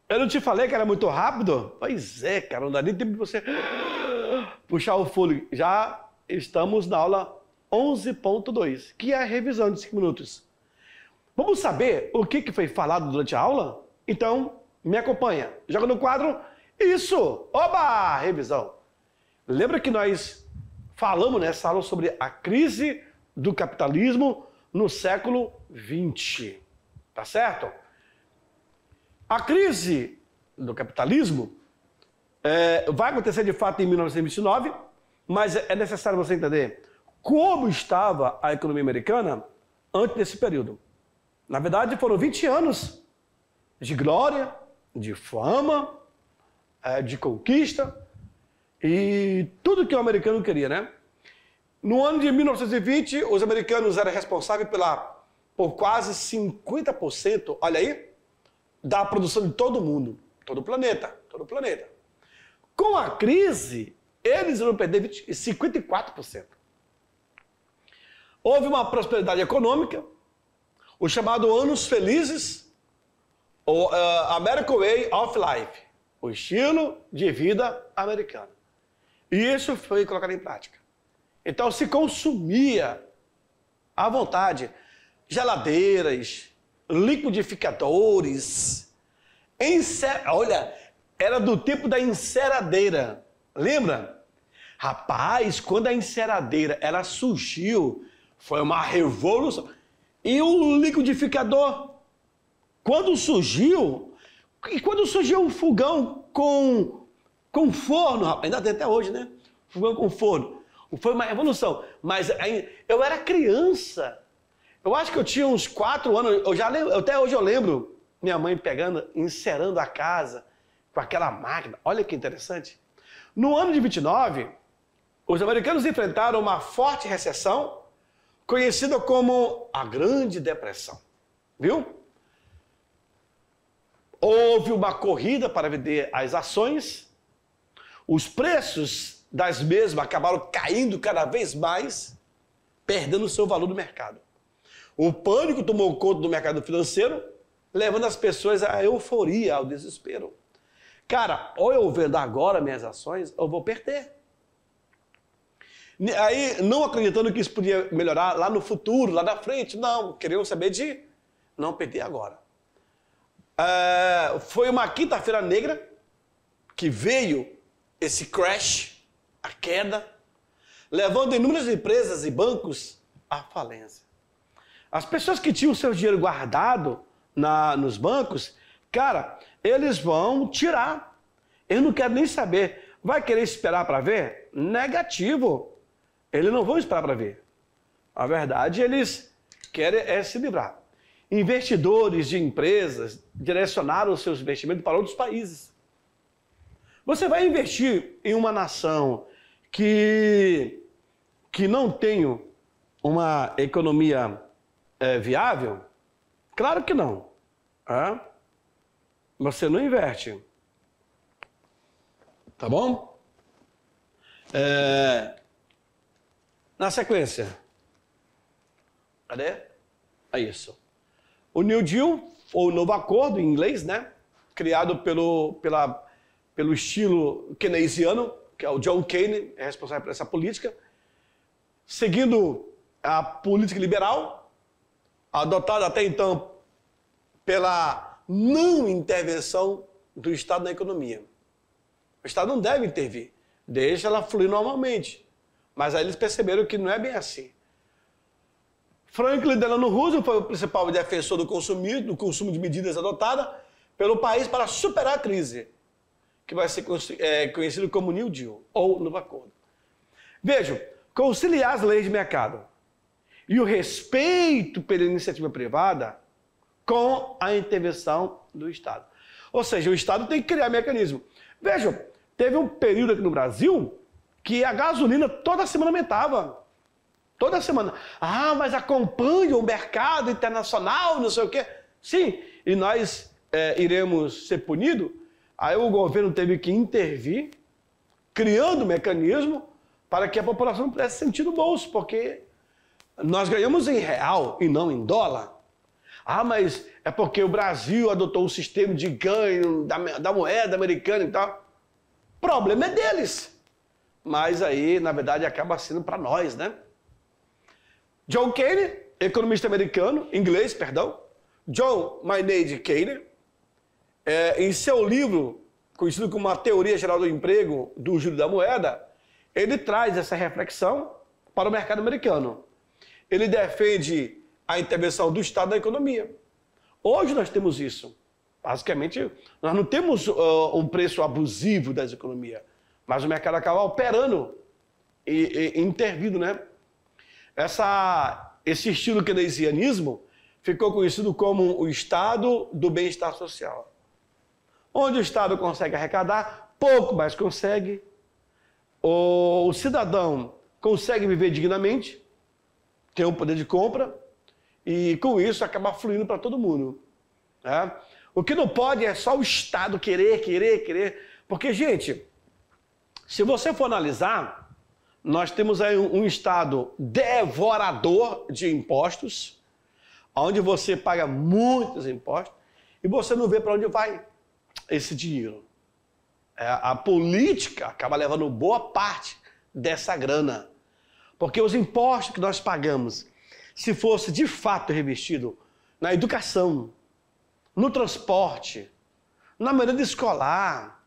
Eu não te falei que era muito rápido? Pois é, cara, não dá nem tempo de você puxar o fôlego. Já estamos na aula 11.2, que é a revisão de 5 minutos. Vamos saber o que foi falado durante a aula? Então, me acompanha. Joga no quadro. Isso! Oba! Revisão. Lembra que nós falamos nessa aula sobre a crise do capitalismo no século XX. Tá certo? A crise do capitalismo vai acontecer de fato em 1929, mas é necessário você entender como estava a economia americana antes desse período. Na verdade, foram 20 anos de glória, de fama, de conquista e tudo que o americano queria, né? No ano de 1920, os americanos eram responsáveis por quase 50%, olha aí, da produção de todo mundo, todo o planeta. Com a crise, eles vão perder 54%. Houve uma prosperidade econômica, o chamado Anos Felizes, o American Way of Life, o estilo de vida americano. E isso foi colocado em prática. Então se consumia à vontade geladeiras, liquidificadores, olha, era do tipo da enceradeira, lembra? Rapaz, quando a enceradeira ela surgiu, foi uma revolução. E o liquidificador, quando surgiu o fogão com forno, rapaz, ainda tem até hoje, né? Fogão com forno. Foi uma revolução. Mas eu era criança. Eu acho que eu tinha uns 4 anos, até hoje eu lembro minha mãe encerando a casa com aquela máquina. Olha que interessante. No ano de 29, os americanos enfrentaram uma forte recessão, conhecida como a Grande Depressão. Viu? Houve uma corrida para vender as ações, os preços das mesmas acabaram caindo cada vez mais, perdendo o seu valor no mercado. O pânico tomou conta do mercado financeiro, levando as pessoas à euforia, ao desespero. Cara, ou eu vendo agora minhas ações, ou eu vou perder. Aí, não acreditando que isso podia melhorar lá no futuro, lá na frente, não, queriam saber de não perder agora. Foi uma quinta-feira negra que veio esse crash, a queda, levando inúmeras empresas e bancos à falência. As pessoas que tinham o seu dinheiro guardado nos bancos, cara, eles vão tirar. Eles não querem nem saber. Vai querer esperar para ver? Negativo. Eles não vão esperar para ver. A verdade, eles querem se livrar. Investidores de empresas direcionaram os seus investimentos para outros países. Você vai investir em uma nação que não tem uma economia viável? Claro que não. Você não investe. Tá bom? Na sequência. Cadê? É isso. O New Deal, ou o Novo Acordo em inglês, né? Criado pelo estilo keynesiano, que é o John Keynes, é responsável por essa política. Seguindo a política liberal, adotada até então pela não intervenção do Estado na economia. O Estado não deve intervir, deixa ela fluir normalmente. Mas aí eles perceberam que não é bem assim. Franklin Delano Roosevelt foi o principal defensor do consumo de medidas adotadas pelo país para superar a crise, que vai ser conhecido como New Deal, ou Novo Acordo. Vejam, conciliar as leis de mercado e o respeito pela iniciativa privada com a intervenção do Estado. Ou seja, o Estado tem que criar mecanismo. Vejam, teve um período aqui no Brasil que a gasolina toda semana aumentava. Toda semana. Mas acompanha o mercado internacional, não sei o quê. Sim, e nós iremos ser punidos. Aí o governo teve que intervir, criando um mecanismo para que a população pudesse sentir no bolso, porque nós ganhamos em real e não em dólar. Ah, mas é porque o Brasil adotou um sistema de ganho da moeda americana e tal. O problema é deles. Mas aí, na verdade, acaba sendo para nós, né? John Keynes, economista americano, inglês, perdão, John Maynard Keynes, em seu livro, conhecido como A Teoria Geral do Emprego, do Júlio da Moeda, ele traz essa reflexão para o mercado americano. Ele defende a intervenção do Estado na economia. Hoje nós temos isso. Basicamente, nós não temos um preço abusivo das economias, mas o mercado acaba operando e intervindo, né? Esse estilo keynesianismo ficou conhecido como o Estado do bem-estar social, onde o Estado consegue arrecadar, pouco mais consegue, o cidadão consegue viver dignamente, tem um poder de compra, e com isso acaba fluindo para todo mundo. Né? O que não pode é só o Estado querer, porque, gente, se você for analisar, nós temos aí um Estado devorador de impostos, onde você paga muitos impostos e você não vê para onde vai esse dinheiro. A política acaba levando boa parte dessa grana. Porque os impostos que nós pagamos, se fosse de fato revestido na educação, no transporte, na merenda escolar,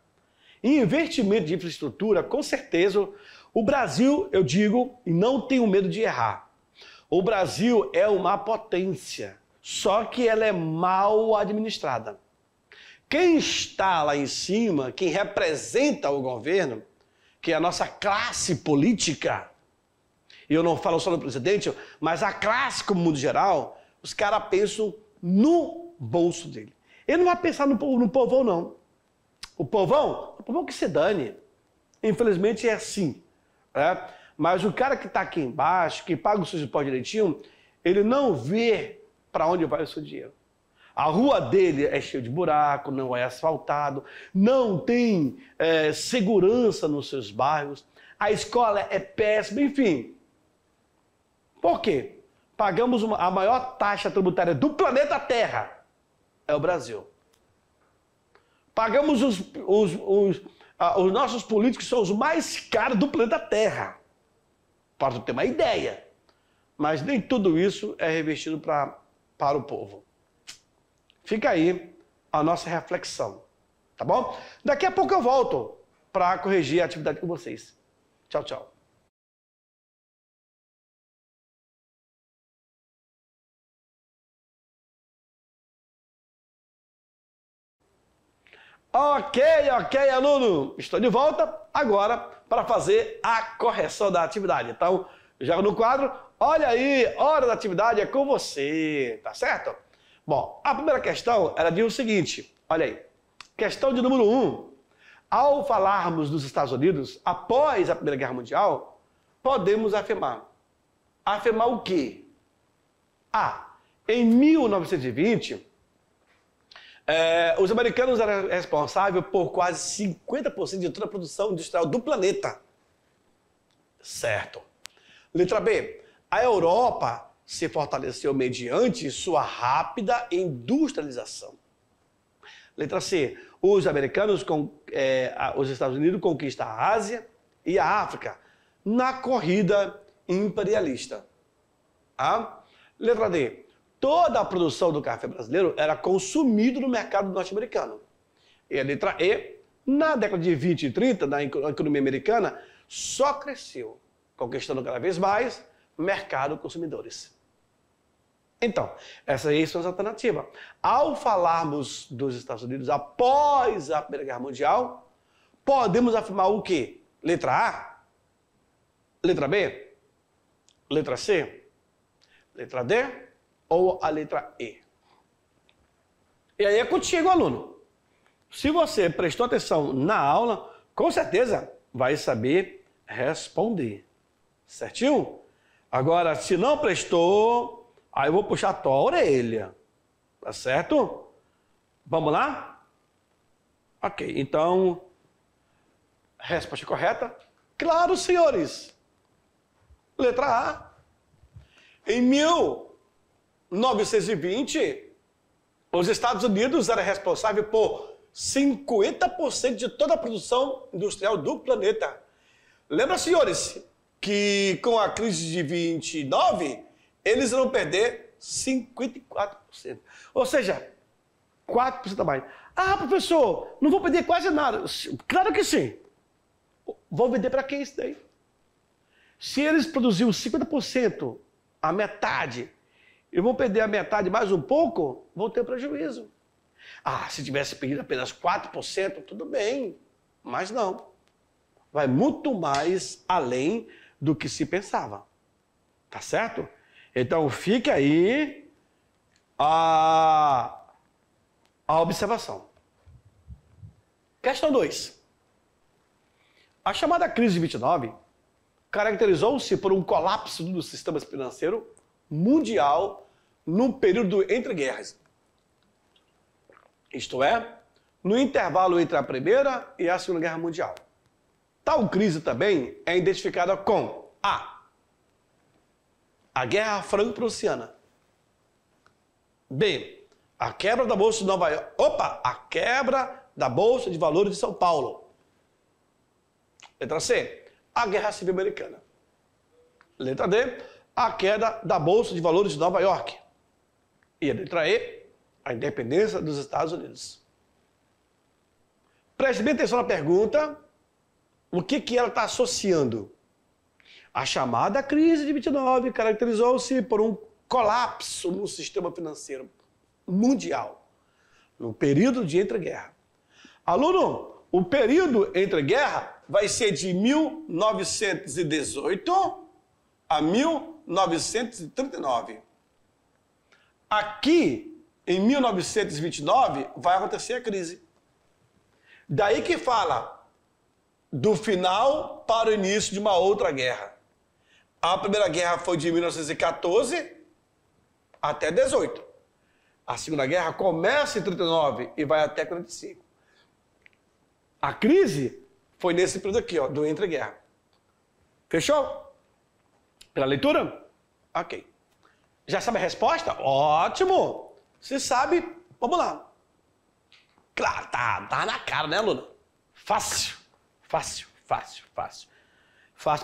em investimento de infraestrutura, com certeza o Brasil, eu digo, e não tenho medo de errar, o Brasil é uma potência, só que ela é mal administrada. Quem está lá em cima, quem representa o governo, que é a nossa classe política, e eu não falo só no presidente, mas a classe como mundo geral, os caras pensam no bolso dele. Ele não vai pensar no povão, não. O povão que se dane. Infelizmente é assim. Né? Mas o cara que está aqui embaixo, que paga os seus impostos direitinho, ele não vê para onde vai o seu dinheiro. A rua dele é cheia de buraco, não é asfaltado, não tem segurança nos seus bairros, a escola é péssima, enfim. Por quê? Pagamos a maior taxa tributária do planeta Terra, é o Brasil. Pagamos os nossos políticos, são os mais caros do planeta Terra, para ter uma ideia. Mas nem tudo isso é revestido para o povo. Fica aí a nossa reflexão, tá bom? Daqui a pouco eu volto para corrigir a atividade com vocês. Tchau, tchau. Ok, aluno. Estou de volta agora para fazer a correção da atividade. Então, já no quadro, olha aí, hora da atividade é com você, tá certo? Bom, a primeira questão, ela diz o seguinte, olha aí. Questão de número 1. Ao falarmos dos Estados Unidos, após a Primeira Guerra Mundial, podemos afirmar. Afirmar o quê? Em 1920... os americanos eram responsáveis por quase 50% de toda a produção industrial do planeta. Certo. Letra B. A Europa se fortaleceu mediante sua rápida industrialização. Letra C. Os americanos, os Estados Unidos conquistam a Ásia e a África na corrida imperialista. Letra D. Toda a produção do café brasileiro era consumida no mercado norte-americano. E a letra E, na década de 20 e 30, na economia americana, só cresceu, conquistando cada vez mais mercado consumidores. Então, essas aí são as alternativas. Ao falarmos dos Estados Unidos após a Primeira Guerra Mundial, podemos afirmar o quê? Letra A? Letra B? Letra C? Letra D? Ou a letra E? E aí é contigo, aluno. Se você prestou atenção na aula, com certeza vai saber responder. Certinho? Agora, se não prestou, aí eu vou puxar a tua orelha. Tá certo? Vamos lá? Ok, então, resposta correta? Claro, senhores. Letra A. Em 1920, os Estados Unidos eram responsáveis por 50% de toda a produção industrial do planeta. Lembra, senhores, que com a crise de 29, eles vão perder 54%. Ou seja, 4% a mais. Ah, professor, não vou perder quase nada. Claro que sim. Vão vender para quem isso daí? Se eles produziram 50%, a metade, e vão perder a metade mais um pouco, vão ter prejuízo. Ah, se tivesse perdido apenas 4%, tudo bem. Mas não. Vai muito mais além do que se pensava. Tá certo? Então, fica aí a observação. Questão 2. A chamada crise de 29 caracterizou-se por um colapso do sistema financeiro mundial num período entre guerras. Isto é, no intervalo entre a Primeira e a Segunda Guerra Mundial. Tal crise também é identificada com a Guerra Franco-Prussiana. B. A quebra da Bolsa de Nova York. A quebra da Bolsa de Valores de São Paulo. Letra C. A Guerra Civil Americana. Letra D. A queda da Bolsa de Valores de Nova York. E a letra E. A independência dos Estados Unidos. Preste bem atenção na pergunta. O que ela está associando? A chamada crise de 29 caracterizou-se por um colapso no sistema financeiro mundial, no período de entreguerra. Aluno, o período entre guerra vai ser de 1918 a 1939. Aqui, em 1929, vai acontecer a crise. Daí que fala do final para o início de uma outra guerra. A Primeira Guerra foi de 1914 até 18. A Segunda Guerra começa em 39 e vai até 45. A crise foi nesse período aqui, ó, do entreguerra. Fechou? Pela leitura? Ok. Já sabe a resposta? Ótimo! Se sabe, vamos lá. Claro, tá na cara, né, aluno? Fácil. Fácil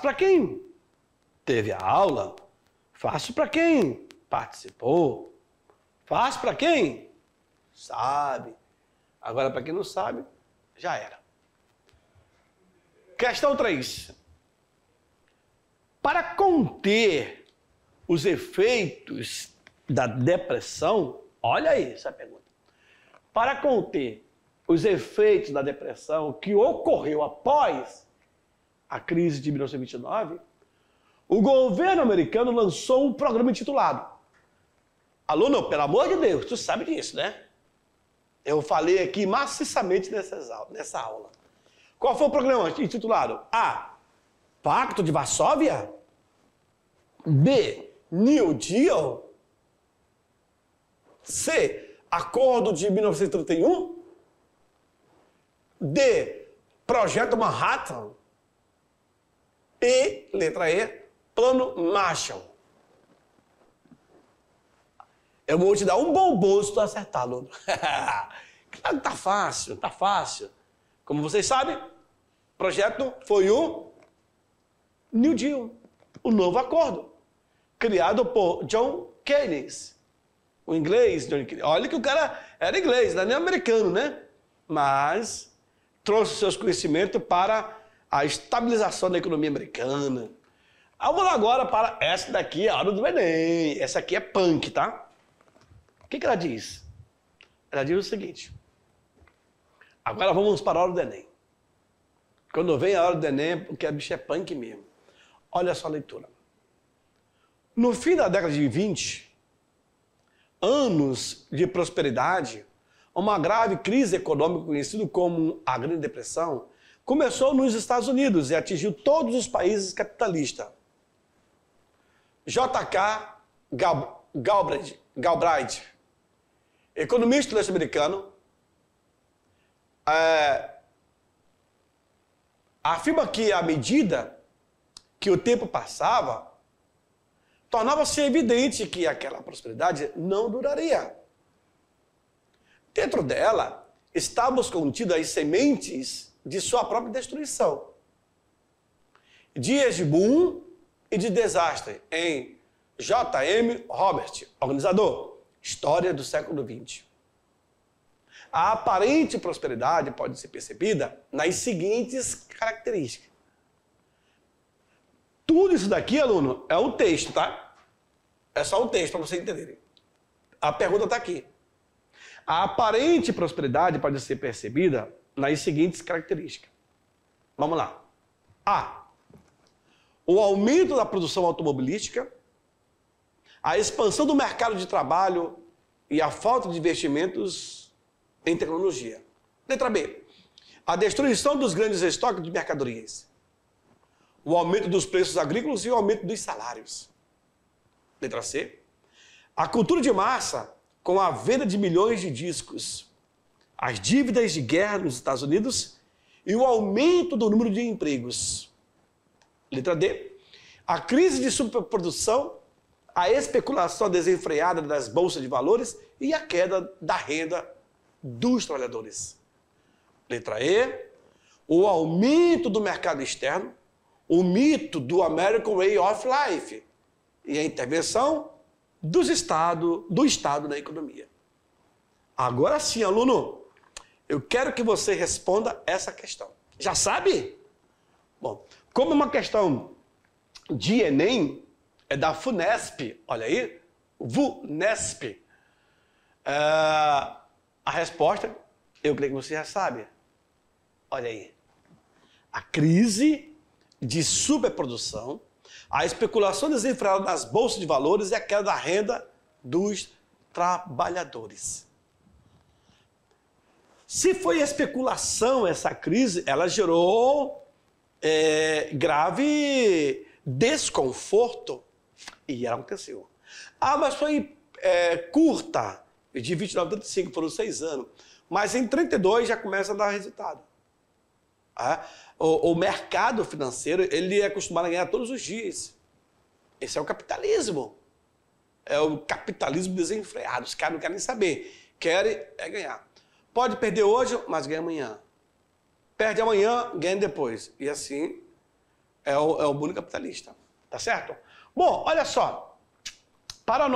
para quem teve a aula, fácil para quem participou, fácil para quem sabe. Agora, para quem não sabe, já era. Questão 3. Para conter os efeitos da depressão, olha aí essa pergunta. Para conter os efeitos da depressão que ocorreu após a crise de 1929, o governo americano lançou um programa intitulado. Aluno, pelo amor de Deus, tu sabe disso, né? Eu falei aqui maciçamente nessa aula. Qual foi o programa intitulado? A. Pacto de Varsóvia. B. New Deal. C. Acordo de 1931. D. Projeto Manhattan. E, letra E, Plano Marshall. Eu vou te dar um bombom se tu acertar, aluno. Claro que tá fácil. Como vocês sabem, o projeto foi o New Deal, o novo acordo, criado por John Keynes. O inglês, John Keynes. Olha que o cara era inglês, não é nem americano, né? Mas trouxe seus conhecimentos para a estabilização da economia americana. Vamos lá agora para essa daqui, a hora do Enem. Essa aqui é punk, tá? O que ela diz? Ela diz o seguinte. Agora vamos para a hora do Enem. Quando vem a hora do Enem, porque a bicha é punk mesmo. Olha só a leitura. No fim da década de 20, anos de prosperidade, uma grave crise econômica conhecida como a Grande Depressão começou nos Estados Unidos e atingiu todos os países capitalistas. J.K. Galbraith, economista norte-americano, afirma que à medida que o tempo passava, tornava-se evidente que aquela prosperidade não duraria. Dentro dela estavam contidas as sementes de sua própria destruição. Dias de boom e de desastre, em J.M. Robert, organizador, História do século XX. A aparente prosperidade pode ser percebida nas seguintes características. Tudo isso daqui, aluno, é um texto, tá? É só um texto para vocês entenderem. A pergunta está aqui. A aparente prosperidade pode ser percebida nas seguintes características. Vamos lá. A. O aumento da produção automobilística, a expansão do mercado de trabalho e a falta de investimentos em tecnologia. Letra B. A destruição dos grandes estoques de mercadorias. O aumento dos preços agrícolas e o aumento dos salários. Letra C. A cultura de massa com a venda de milhões de discos, as dívidas de guerra nos Estados Unidos e o aumento do número de empregos. Letra D. A crise de superprodução, a especulação desenfreada das bolsas de valores e a queda da renda dos trabalhadores. Letra E. O aumento do mercado externo, o mito do American Way of Life e a intervenção do Estado na economia. Agora sim, aluno, eu quero que você responda essa questão. Já sabe? Bom, como é uma questão de Enem, é da FUNESP, olha aí, VUNESP. A resposta, eu creio que você já sabe. Olha aí. A crise de superprodução, a especulação desenfreada nas bolsas de valores e a queda da renda dos trabalhadores. Se foi especulação essa crise, ela gerou grave desconforto e ela aconteceu. Ah, mas foi curta, de 29 a 35, foram 6 anos. Mas em 32 já começa a dar resultado. O mercado financeiro, ele é acostumado a ganhar todos os dias. Esse é o capitalismo. É o capitalismo desenfreado. Os caras não querem nem saber. Querem ganhar. Pode perder hoje, mas ganha amanhã. Perde amanhã, ganha depois. E assim é o mundo capitalista. Tá certo? Bom, olha só. Para a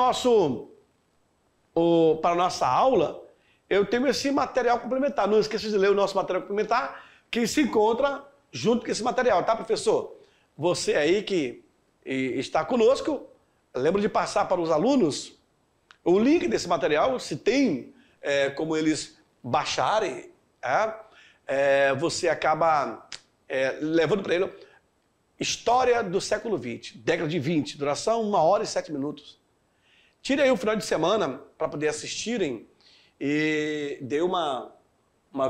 nossa aula, eu tenho esse material complementar. Não esqueça de ler o nosso material complementar, que se encontra junto com esse material, tá, professor? Você aí que está conosco, lembra de passar para os alunos o link desse material, se tem como eles baixarem, você acaba levando para ele História do século XX, década de 20, duração 1 hora e 7 minutos. Tire aí o final de semana para poder assistirem e dê uma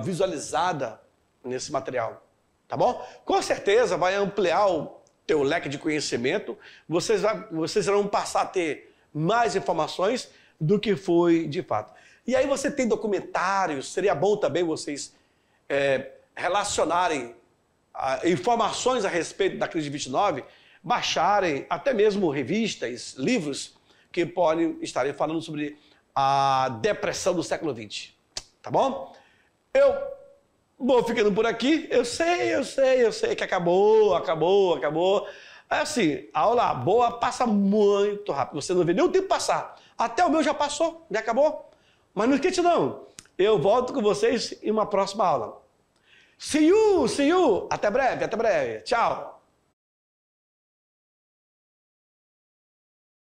visualizada nesse material, tá bom? Com certeza vai ampliar o teu leque de conhecimento, vocês vão passar a ter mais informações do que foi de fato. E aí você tem documentários, seria bom também vocês relacionarem informações a respeito da crise de 29, baixarem até mesmo revistas, livros que podem estarem falando sobre a depressão do século XX, tá bom? Eu vou ficando por aqui, eu sei que acabou. É assim, a aula boa passa muito rápido, você não vê nem o tempo passar. Até o meu já passou, já acabou. Mas não esquece não, eu volto com vocês em uma próxima aula. See you! Até breve, tchau!